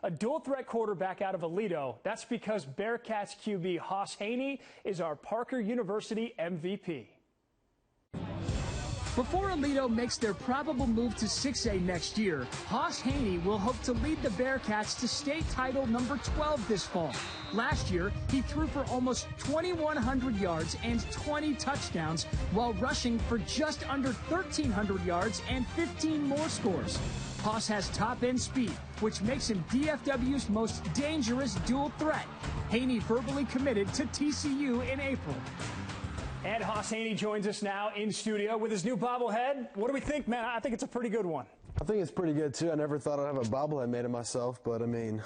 A dual threat quarterback out of Aledo. That's because Bearcats QB Hauss Hejny is our Parker University MVP. Before Aledo makes their probable move to 6A next year, Hauss Hejny will hope to lead the Bearcats to state title number 12 this fall. Last year, he threw for almost 2,100 yards and 20 touchdowns while rushing for just under 1,300 yards and 15 more scores. Hauss has top-end speed, which makes him DFW's most dangerous dual threat. Hejny verbally committed to TCU in April. And Hauss Hejny joins us now in studio with his new bobblehead. What do we think, man? I think it's a pretty good one. I think it's pretty good, too. I never thought I'd have a bobblehead made of myself, but, I mean,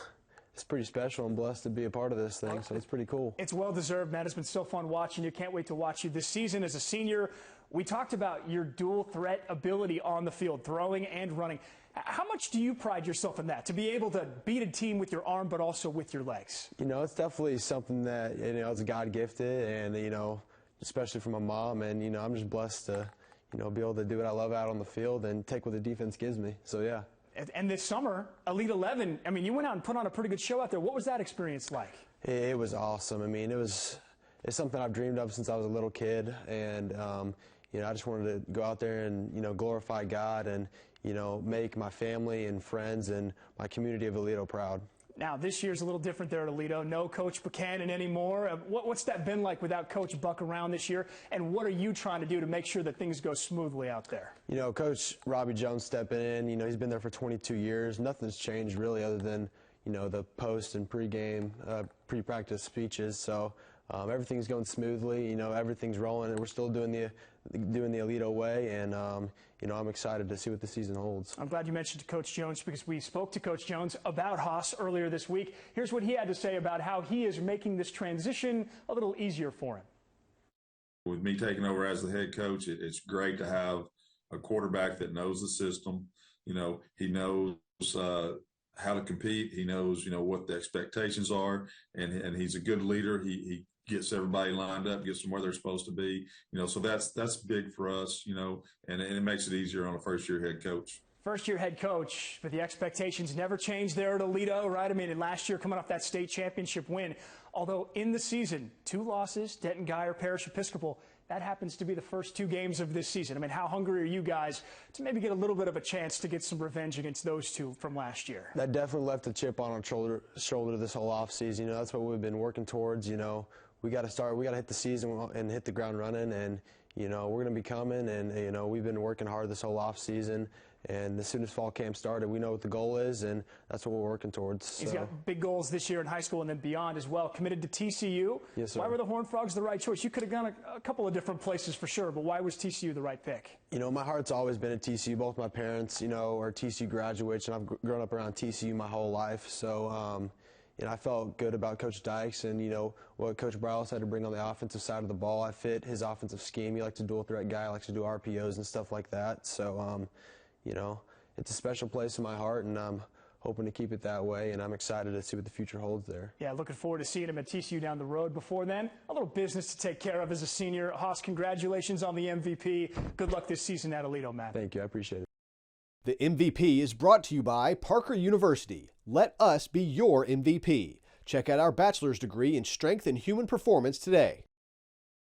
it's pretty special. I'm blessed to be a part of this thing, so it's pretty cool. It's well-deserved, man. It's been so fun watching you. Can't wait to watch you this season as a senior. We talked about your dual threat ability on the field, throwing and running. How much do you pride yourself in that, to be able to beat a team with your arm but also with your legs? You know, it's definitely something that, it's God-gifted and, especially for my mom, and I'm just blessed to be able to do what I love out on the field and take what the defense gives me. So yeah. And this summer, Elite 11, I mean, you went out and put on a pretty good show out there. What was that experience like? It was awesome. I mean, it's something I've dreamed of since I was a little kid, and I just wanted to go out there and glorify God and make my family and friends and my community of Aledo proud. Now, this year's a little different there at Aledo. No Coach Buchanan anymore. What's that been like without Coach Buck around this year? And what are you trying to do to make sure that things go smoothly out there? Coach Robbie Jones stepping in. He's been there for 22 years. Nothing's changed really other than, the post and pregame, pre-practice speeches. So everything's going smoothly. Everything's rolling, and we're still doing the Aledo way. And I'm excited to see what the season holds. I'm glad you mentioned Coach Jones, because we spoke to Coach Jones about Hauss earlier this week. Here's what he had to say about how he is making this transition a little easier for him. With me taking over as the head coach, it's great to have a quarterback that knows the system. He knows how to compete. He knows, what the expectations are, and he's a good leader. He gets everybody lined up, gets them where they're supposed to be. So that's big for us, and it makes it easier on a first-year head coach. First-year head coach, but the expectations never changed there at Aledo, right? I mean, and last year coming off that state championship win, although in the season, 2 losses, Denton Guyer, Parish Episcopal, that happens to be the first 2 games of this season. I mean, how hungry are you guys to maybe get a little bit of a chance to get some revenge against those 2 from last year? That definitely left a chip on our shoulder this whole offseason. That's what we've been working towards. We got to hit the season and hit the ground running, and we're going to be coming, and we've been working hard this whole off season, and as soon as fall camp started, we know what the goal is, and that's what we're working towards. He's got big goals this year in high school and then beyond as well. Committed to TCU. Yes, sir. Why were the Horned Frogs the right choice? You could have gone a couple of different places for sure, but why was TCU the right pick? My heart's always been at TCU. Both my parents, are TCU graduates, and I've grown up around TCU my whole life, so I felt good about Coach Dykes and, what Coach Browse had to bring on the offensive side of the ball. I fit his offensive scheme. He likes a dual threat guy. Likes to do RPOs and stuff like that. So, it's a special place in my heart, and I'm hoping to keep it that way, and I'm excited to see what the future holds there. Yeah, looking forward to seeing him at TCU down the road. Before then, a little business to take care of as a senior. Hauss, congratulations on the MVP. Good luck this season at Aledo, man. Thank you. I appreciate it. The MVP is brought to you by Parker University. Let us be your MVP. Check out our bachelor's degree in strength and human performance today.